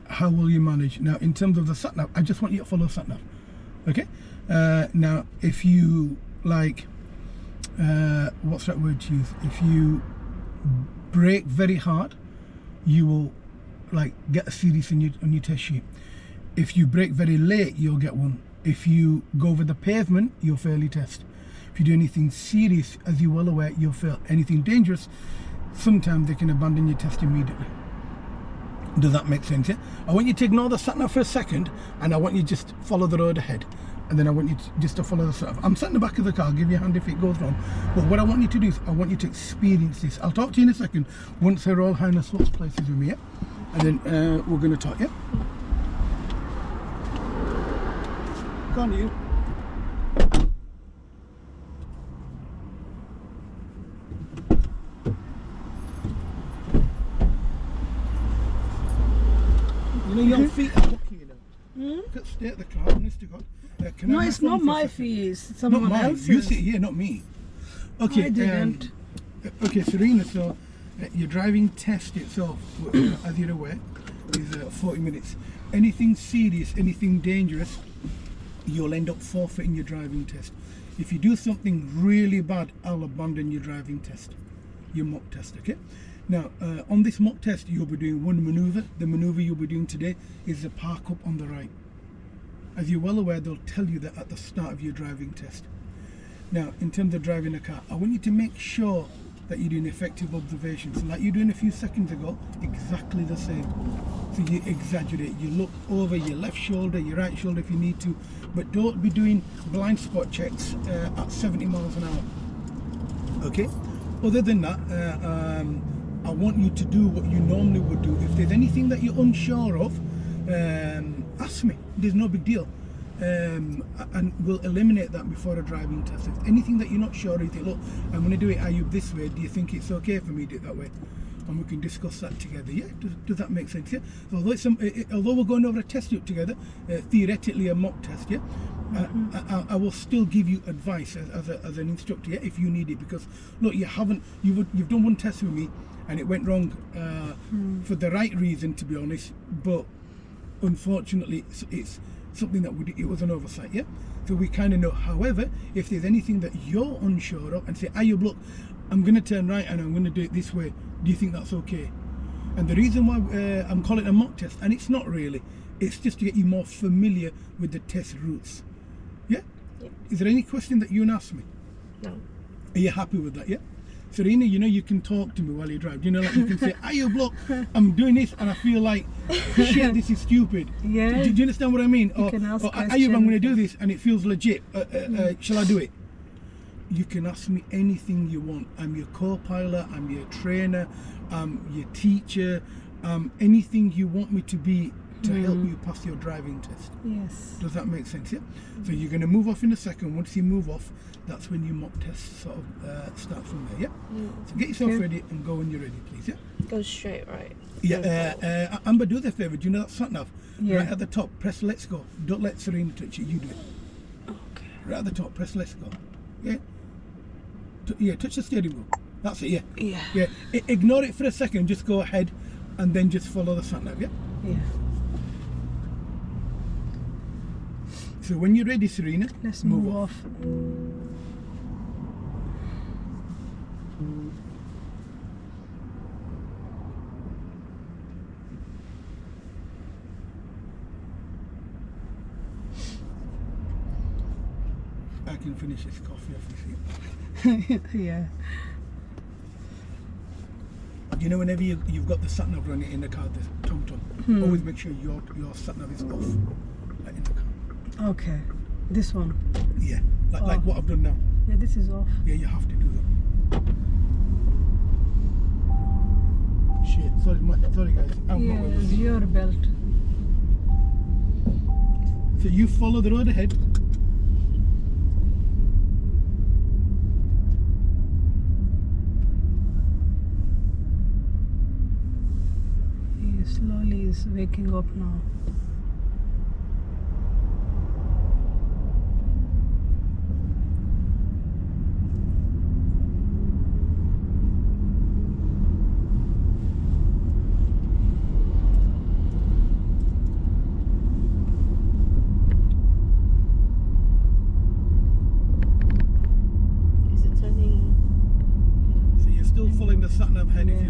how will you manage? Now, in terms of the sat nav, I just want you to follow sat nav. Okay. Now, if you like, what's that word to use? If you brake very hard, you will like get a series on your test sheet. If you brake very late, you'll get one. If you go over the pavement, you'll fail your test. If you do anything serious, as you're well aware, you'll fail. Anything dangerous, sometimes they can abandon your test immediately. Does that make sense? Yeah. I want you to ignore the sat nav for a second, and I want you to just follow the road ahead. And then I want you just to follow the sat nav. I'm sat in the back of the car. I'll give you a hand if it goes wrong. But what I want you to do is I want you to experience this. I'll talk to you in a second once Her Royal Highness swaps places with me. Yeah. And then we're going to talk. Yeah. Go on, you. You know your feet are lucky, you know. Can't stay at the car, honest to God. No, it's not my feet, it's someone else's. You sit here, not me. Okay, I didn't. Okay, Serena, so your driving test itself, as you're aware, is 40 minutes. Anything serious, anything dangerous, you'll end up forfeiting your driving test. If you do something really bad, I'll abandon your driving test, your mock test, okay? Now, on this mock test, you'll be doing one maneuver. The maneuver you'll be doing today is the park up on the right. As you're well aware, they'll tell you that at the start of your driving test. Now, in terms of driving a car, I want you to make sure that you're doing effective observations. Like you're doing a few seconds ago, exactly the same. So you exaggerate. You look over your left shoulder, your right shoulder if you need to, but don't be doing blind spot checks at 70 miles an hour. Okay? Other than that, I want you to do what you normally would do. If there's anything that you're unsure of, ask me. There's no big deal. And we'll eliminate that before a driving test. If anything that you're not sure, you think, look, I'm going to do it Ayub this way. Do you think it's okay for me to do it that way? And we can discuss that together. Yeah, does that make sense? Yeah. So although we're going over a test route together, theoretically a mock test. Yeah. I will still give you advice as an instructor, yeah, if you need it, because look, you've done one test with me and it went wrong for the right reason, to be honest, but unfortunately it's something that it was an oversight, yeah. So we kind of know. However, if there's anything that you're unsure of and say, Ayub, look, I'm going to turn right and I'm going to do it this way, do you think that's okay? And the reason why I'm calling it a mock test, and it's not really, it's just to get you more familiar with the test routes. Yeah? Yeah. Is there any question that you want to ask me? No. Are you happy with that? Yeah? Serena, you know you can talk to me while you drive. You know, like you can say, Ayub, look, I'm doing this and I feel like, shit, this is stupid. Yeah. Do you understand what I mean? You can ask Ayub, I'm going to do this and it feels legit. Shall I do it? You can ask me anything you want. I'm your co-pilot, I'm your trainer, I'm your teacher, anything you want me to be to help you pass your driving test. Yes. Does that make sense? Yeah. So you're going to move off in a second. Once you move off, that's when your mock test sort of starts from there. Yeah. So get yourself ready and go when you're ready, please. Yeah. Go straight, right? Yeah. Amber, do us a favour. Do you know that sat nav? Yeah. Right at the top, press let's go. Don't let Serena touch it. You do it. Okay. Right at the top, press let's go. Yeah. Yeah. Touch the steering wheel. That's it. Yeah. Yeah. Yeah. Ignore it for a second. Just go ahead, and then just follow the sat nav. Yeah. Yeah. So when you're ready, Serena, let's move off. I can finish this coffee off, you see. Yeah. You know, whenever you've got the sat nav running in the car, the tontom, always make sure your sat nav is off, like in the car. Okay, this one. Yeah, like what I've done now. Yeah, this is off. Yeah, you have to do that. Shit, sorry guys. Yeah, it's your belt. So you follow the road ahead. He slowly is waking up now.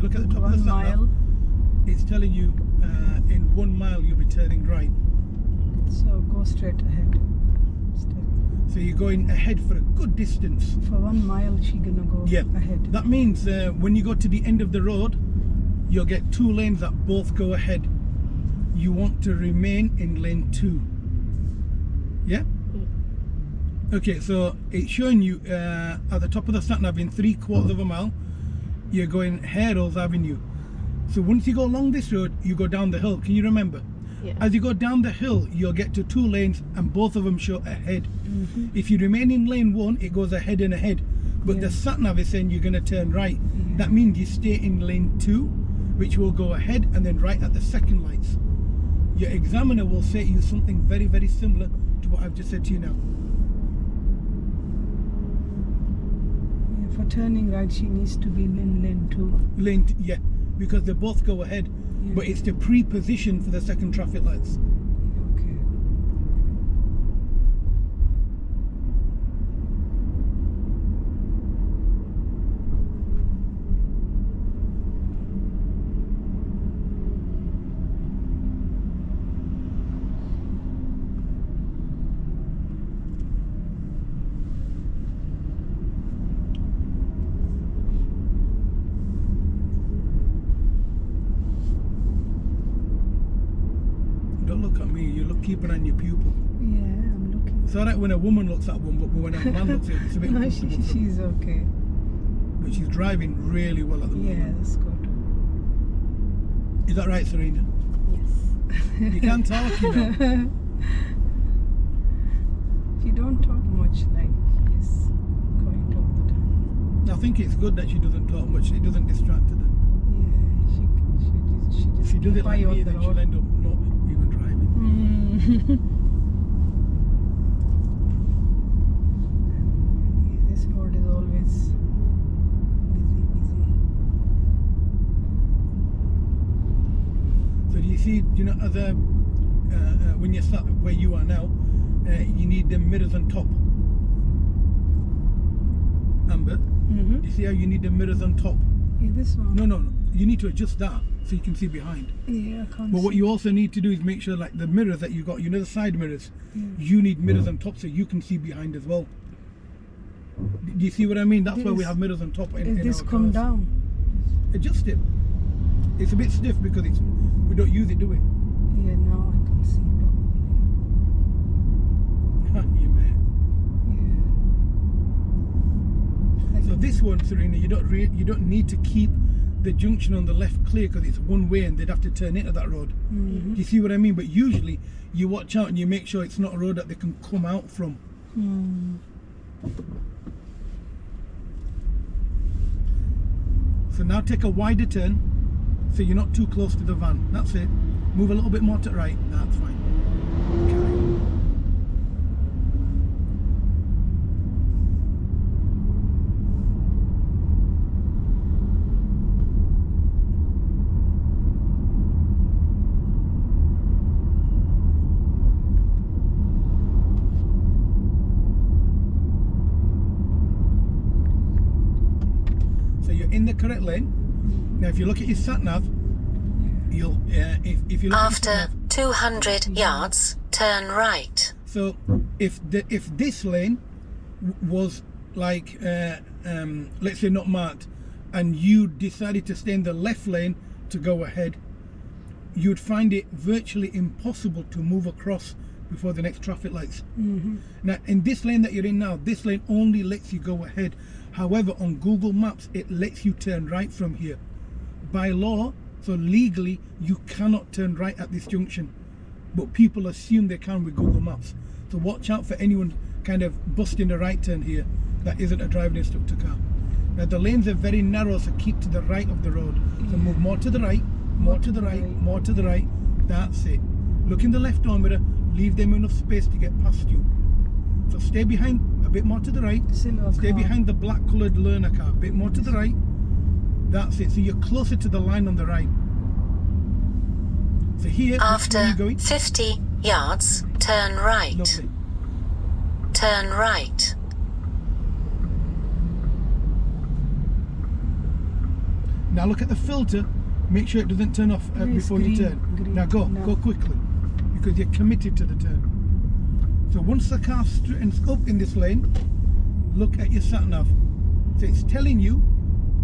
look at the top of the 1 sat nav, mile. it's telling you in 1 mile you'll be turning right. So go straight ahead. Straight. So you're going ahead for a good distance. For 1 mile, she gonna go ahead. That means when you go to the end of the road, you'll get 2 lanes that both go ahead. You want to remain in lane 2. Yeah? Okay, so it's showing you at the top of the sat nav in 3/4 of a mile, you're going Harehills Avenue. So once you go along this road, you go down the hill. Can you remember? Yeah. As you go down the hill, you'll get to 2 lanes and both of them show ahead. If you remain in lane 1, it goes ahead and ahead. But the sat nav is saying you're going to turn right. That means you stay in lane 2, which will go ahead and then right at the second lights. Your examiner will say to you something very, very similar to what I've just said to you now. Yeah, for turning right, she needs to be in lane 2. Yeah, because they both go ahead, but it's the pre-position for the second traffic lights. Okay. Don't look at me, you look keeping on your pupil. Yeah, I'm looking. It's alright when a woman looks at one, but when a man looks at it, it's a bit No, uncomfortable. she's okay. But she's driving really well at the Yeah, moment. that's good. Is that right, Serena? Yes. You can talk, you know. She don't talk much, like she's quiet all the time. I think it's good that she doesn't talk much, it doesn't distract her then. Yeah, she just If she does it like keep eye me, on the then she'll road. end up not even driving. Yeah, this road is always busy. So do you see, you know, as a, when you're sat where you are now, you need the mirrors on top. Amber, you see how you need the mirrors on top? Yeah, this one. No, you need to adjust that so you can see behind. Yeah, I can't But what see. you also need to do is make sure, like the mirrors that you got, you know, the side mirrors, you need mirrors on top so you can see behind as well. Do you see what I mean? That's why we This- have mirrors on top in Is this our come cars. down? Adjust it. It's a bit stiff because we don't use it, do we? Yeah, now I can see properly. You may. Yeah. So this one, Serena, you don't need to keep the junction on the left clear because it's one way and they'd have to turn into that road. Do you see what I mean? But usually you watch out and you make sure it's not a road that they can come out from. So now take a wider turn so you're not too close to the van. That's it. Move a little bit more to the right. That's fine. Okay. So you're in the correct lane. Now if you look at your sat nav, you'll if you look After at your sat nav, 200 yards, turn right. so if this lane was like let's say not marked and you decided to stay in the left lane to go ahead, you'd find it virtually impossible to move across before the next traffic lights. Now in this lane that you're in now, this lane only lets you go ahead. However, on Google Maps it lets you turn right from here by law. So legally you cannot turn right at this junction, but people assume they can with Google Maps. So watch out for anyone kind of busting a right turn here that isn't a driving instructor car. Now the lanes are very narrow, so keep to the right of the road. So move more to the right, more to the right, more to the right. That's it. Look in the left door mirror, leave them enough space to get past you. So stay behind, a bit more to the right. Silver Stay car. behind the black coloured learner car, a bit more to the right. That's it. So you're closer to the line on the right. So here, which way are After you going? 50 yards, turn right. Lovely. Turn right. Now look at the filter. Make sure it doesn't turn off Yes, before you green, turn. green. Now go quickly, because you're committed to the turn. So once the car straightens up in this lane, look at your sat nav. So it's telling you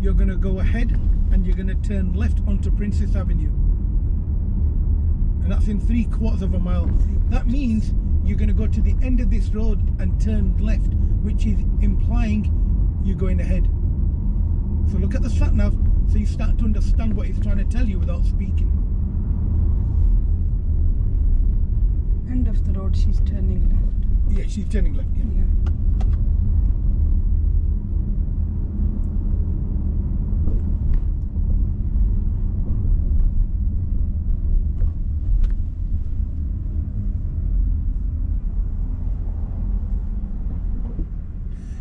you're going to go ahead and you're going to turn left onto Princess Avenue. And that's in 3/4 of a mile. That means you're going to go to the end of this road and turn left, which is implying you're going ahead. So look at the sat nav so you start to understand what it's trying to tell you without speaking. End of the road, she's turning left. Yeah, she's turning left. Yeah. Yeah.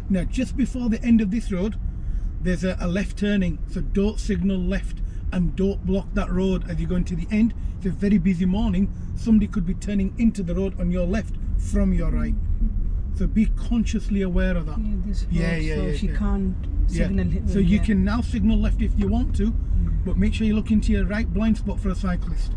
Now, just before the end of this road, there's a left turning, so don't signal left and don't block that road as you're going to the end. It's a very busy morning. Somebody could be turning into the road on your left from your right. So be consciously aware of that. Yeah, this road, so she can't signal him. So you can now signal left if you want to, but make sure you look into your right blind spot for a cyclist.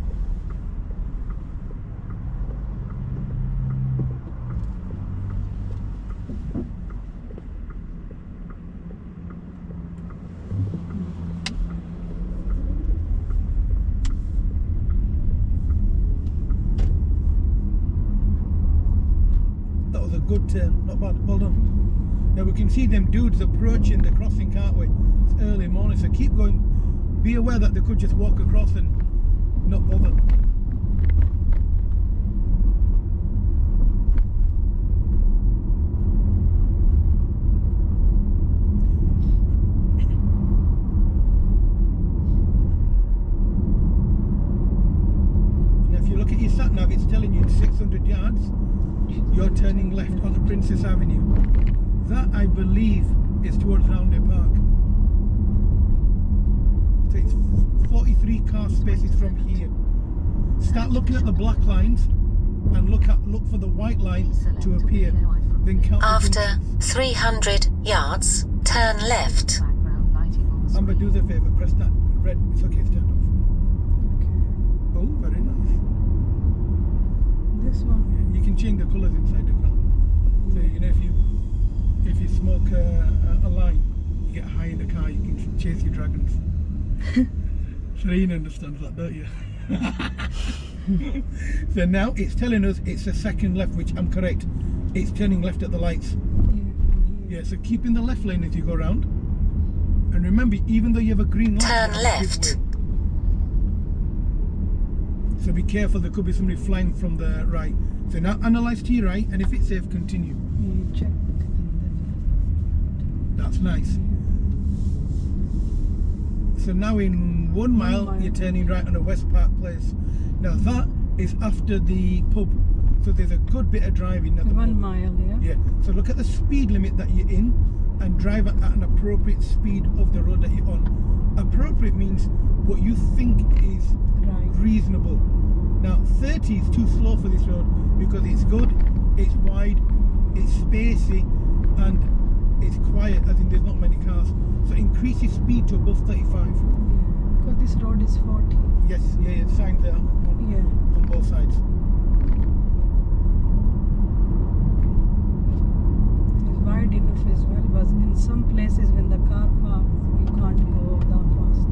Good turn, not bad, well done. Now we can see them dudes approaching the crossing, can't we? It's early morning, so keep going. Be aware that they could just walk across and not bother. Now if you look at your sat nav, it's telling you in 600 yards you're turning left onto Princess Avenue. That, I believe, is towards Roundhay Park. So it's 43 car spaces from here. Start looking at the black lines and look for the white line to appear. Then count. After 300 yards, turn left. Amber, do the favour, press that red. It's okay, it's turned off. Oh, very nice. This one. You can change the colours inside the car. So you know, if you smoke a line, you get high in the car, you can chase your dragons. Serene understands that, don't you? So now it's telling us it's the second left, which I'm correct. It's turning left at the lights. Yeah, so keep in the left lane as you go around. And remember, even though you have a green light, turn left. So be careful, there could be somebody flying from the right. So now analyse to your right, and if it's safe, continue. You check. That's nice. So now in 1 mile, you're turning right on a West Park Place. Now that is after the pub. So there's a good bit of driving at the 1 moment. mile, yeah? Yeah. So look at the speed limit that you're in and drive at an appropriate speed of the road that you're on. Appropriate means what you think is reasonable. Now 30 is too slow for this road because it's good, it's wide, it's spacey, and it's quiet, as in there's not many cars. So increase your speed to above 35. Because this road is 40. Yes, yeah, the signs there on both sides. It's wide enough as well, but in some places when the car parks, you can't go that fast.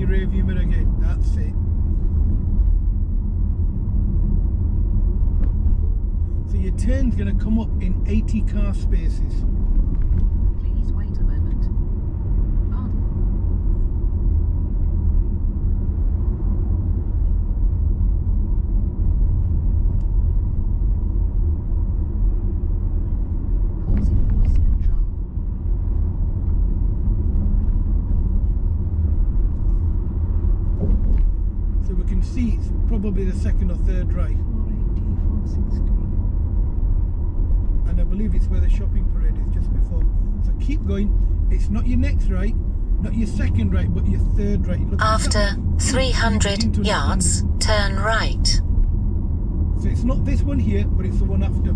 Rear view mirror again, that's it. So your turn's going to come up in 80 car spaces. Please wait a moment. Pardon. Pausing voice control. So we can see it's probably the second or third right. 480, 460. and I believe it's where the shopping parade is, just before. So keep going. It's not your next right, not your second right, but your third right. Look, After 300 yards, turn right. So it's not this one here, but it's the one after.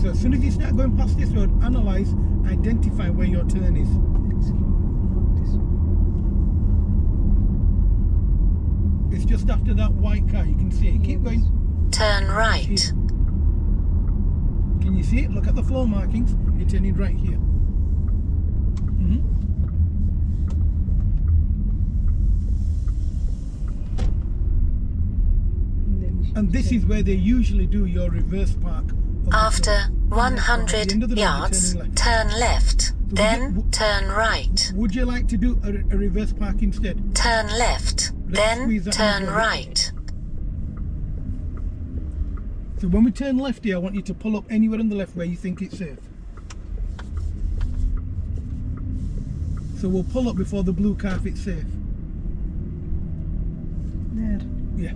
So as soon as you start going past this road, analyze, identify where your turn is. Next road, not this one. It's just after that white car. You can see it. Keep going. Turn right. Here. Can you see it? Look at the floor markings. You're turning right here. And this is where they usually do your reverse park. After 100 yards, turn left, then turn right. Would you like to do a reverse park instead? Turn left, then turn right. So when we turn left here, I want you to pull up anywhere on the left where you think it's safe. So we'll pull up before the blue car if it's safe. There. Yeah.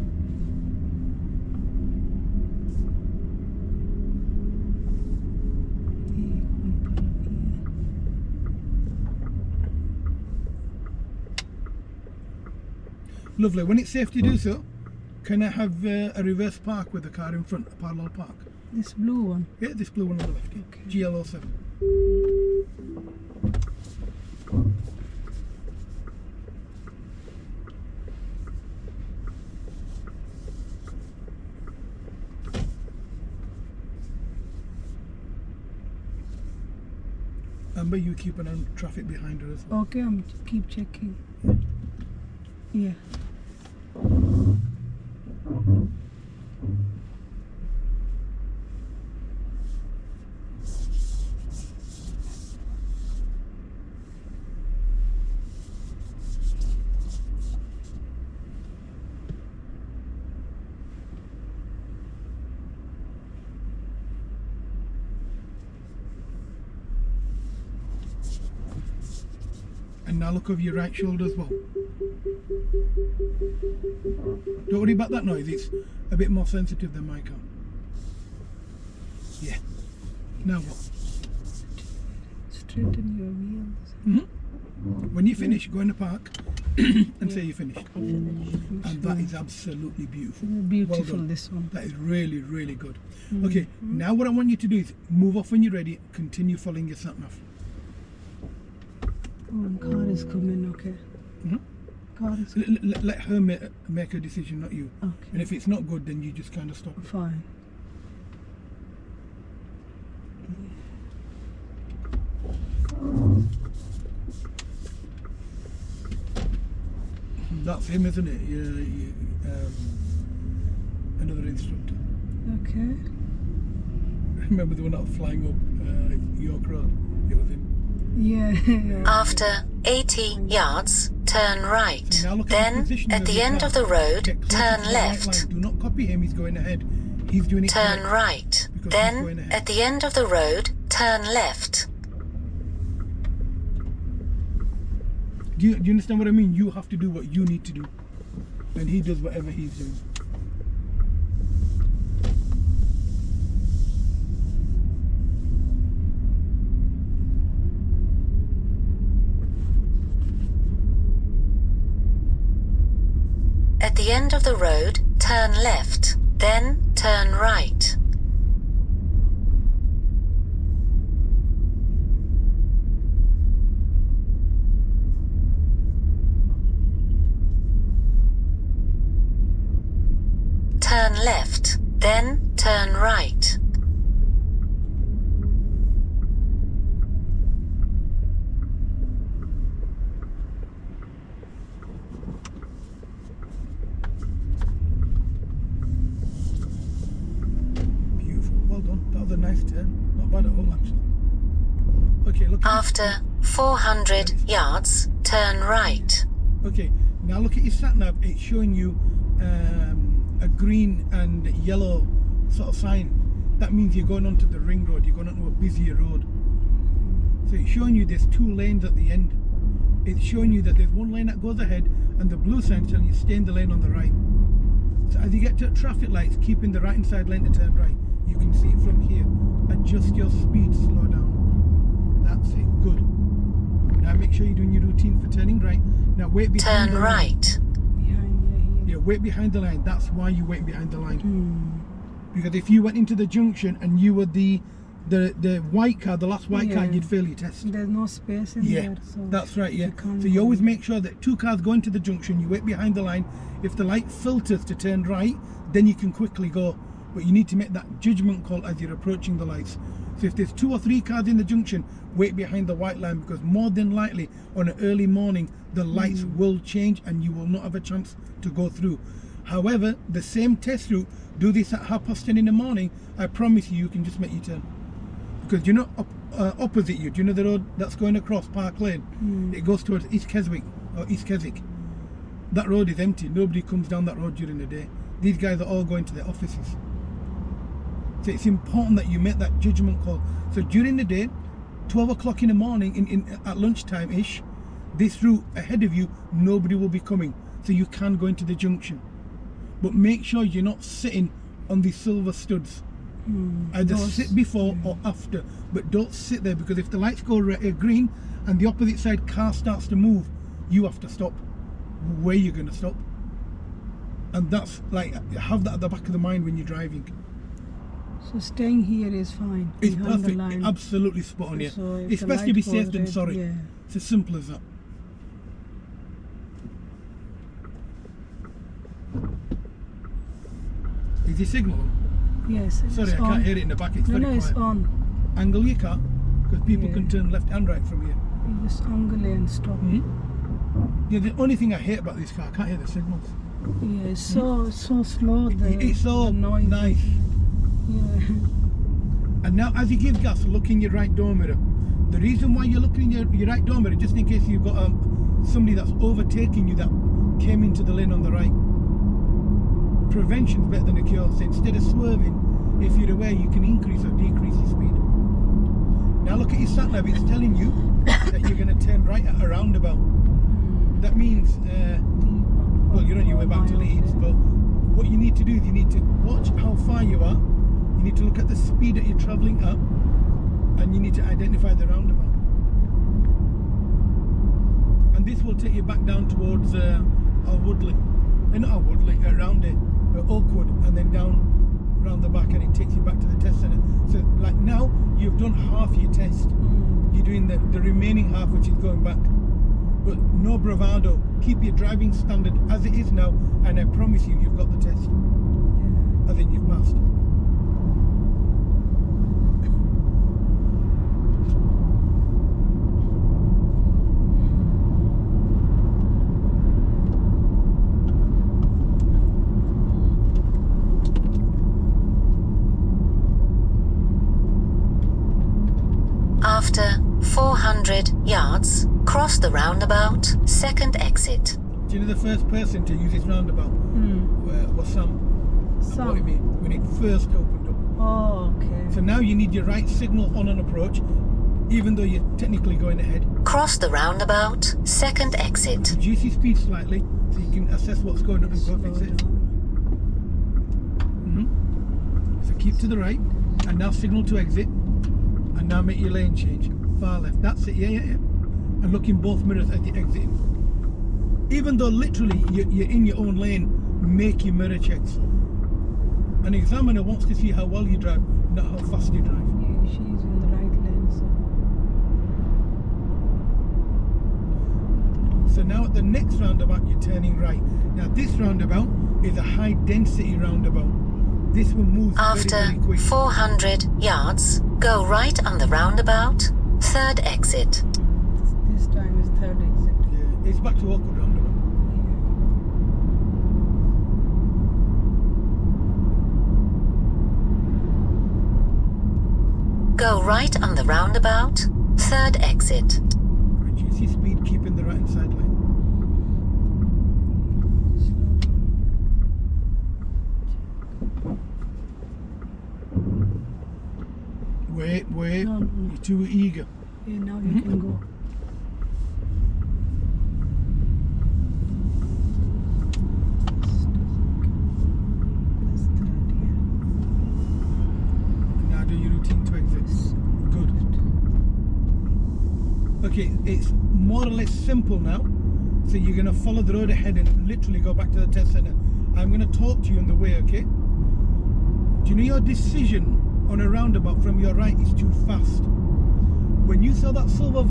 Lovely. When it's safe to do so, can I have a reverse park with the car in front, a parallel park? This blue one. Yeah, this blue one on the left. Yeah. Okay. GL07. Amber, you keep an eye on traffic behind her as well. Okay, I'm keep checking. Yeah. And now look over your right shoulder as well. Don't worry about that noise, it's a bit more sensitive than my car. Yeah. Now what? Straighten your wheels. When you finish, go in the park and say you finished. Finish. And that is absolutely beautiful. Beautiful, Well done. this one. That is really, really good. Okay, now what I want you to do is move off when you're ready, continue following your sat nav. Oh, car is coming, okay. Car is Let her make a decision, not you. okay. And if it's not good, then you just kind of stop. Fine. That's him, isn't it? Another instructor. Okay. Remember the one that was flying up York Road? It was him. Yeah. After 80 yards, turn right. So now look at Then, position at the your end car. of the road, Get closer turn to the right left. line. Do not copy him, he's going ahead. He's doing it Turn correct. right. Because he's going Then, ahead. at the end of the road, turn left. Do you understand what I mean? You have to do what you need to do. And he does whatever he's doing. At the end of the road, turn left. Then, turn right. Turn left, then turn right. Beautiful. Well done. That was a nice turn. Not bad at all, actually. Okay, look. After 400 yards, turn right. Okay, now look at your sat nav. It's showing you a green and yellow sort of sign. That means you're going onto the ring road. You're going onto a busier road. So it's showing you there's 2 lanes at the end. It's showing you that there's 1 lane that goes ahead, and the blue sign telling you stay in the lane on the right. So as you get to traffic lights, keep in the right hand side lane to turn right. You can see it from here. Adjust your speed, slow down. That's it, good. Now make sure you're doing your routine for turning right. Now wait behind Turn the line. right. Behind Yeah, wait behind the line. That's why you wait behind the line. Hmm. Because if you went into the junction and you were the white car, the last white car, Yeah. you'd fail your test. There's no space in Yeah, there, so that's right, yeah. you can't So you go. always make sure that two cars go into the junction, you wait behind the line. If the light filters to turn right, then you can quickly go. But you need to make that judgment call as you're approaching the lights. So if there's 2 or 3 cars in the junction, wait behind the white line, because more than likely on an early morning, the lights will change and you will not have a chance to go through. However, the same test route, do this at 10:30 in the morning, I promise you, you can just make your turn. Because you know, opposite you, do you know the road that's going across Park Lane? It goes towards East Keswick or East Keswick. That road is empty. Nobody comes down that road during the day. These guys are all going to their offices. So it's important that you make that judgment call. So during the day, 12 o'clock in the morning, at lunchtime-ish, this route ahead of you, nobody will be coming. So you can go into the junction. But make sure you're not sitting on these silver studs. Either sit before or after, but don't sit there, because if the lights go green and the opposite side car starts to move, you have to stop. Where you're going to stop? And that's like, have that at the back of the mind when you're driving. So staying here is fine. It's behind perfect, the line. absolutely spot on, yeah. So if It's the best to light be goes safe than red, sorry. yeah. It's as simple as that. Is the signal on? Yes. It's Sorry, I on. can't hear it in the back. It's No, very no, it's quiet. on. Angle your car, because people Yeah. can turn left and right from here. You just angle and stop. Yeah, the only thing I hate about this car, I can't hear the signals. Yeah, it's so slow. It's so the noise. nice. Yeah. And now, as you give gas, look in your right door mirror. The reason why you're looking in your right door mirror, just in case you've got somebody that's overtaking you that came into the lane on the right. Prevention's better than a cure. So instead of swerving, if you're aware, you can increase or decrease your speed. Now look at your sat nav. It's telling you that you're going to turn right at a roundabout. That means, well, you're on your way back to Leeds, but what you need to do is you need to watch how far you are. You need to look at the speed that you're travelling at, and you need to identify the roundabout. And this will take you back down towards our Woodley, not our Woodley, around it, Oakwood, and then down around the back, and it takes you back to the test centre. So like now, you've done half your test. You're doing the remaining half, which is going back. But no bravado, keep your driving standard as it is now, and I promise you, you've got the test. I think you've passed. After 400 yards, cross the roundabout, second exit. Do you know the first person to use this roundabout was Sam? Sam. What it mean when it first opened up. Oh, okay. So now you need your right signal on an approach, even though you're technically going ahead. Cross the roundabout, second exit. Reduce your speed slightly so you can assess what's going on and go fix it. So keep to the right, and now signal to exit, and now make your lane change. Far left. That's it. Yeah. And look in both mirrors as you're exiting. Even though literally you're in your own lane, make your mirror checks. An examiner wants to see how well you drive, not how fast you drive. Yeah, she's in the right lane, so. So now at the next roundabout, you're turning right. Now this roundabout is a high density roundabout. This one moves After very, very quick. 400 yards, go right on the roundabout, third exit. This time is third exit. Yeah, it's back to Oakwood roundabout. Go right on the roundabout, third exit. Reduce your speed, keeping the right hand side lane. Wait, No. you're too eager. Yeah, now you can go. That's third, yeah. Yes. Good. Okay, it's more or less simple now. So you're going to follow the road ahead and literally go back to the test center. I'm going to talk to you on the way, okay? Do you know your decision on a roundabout from your right is too fast? When you saw that silver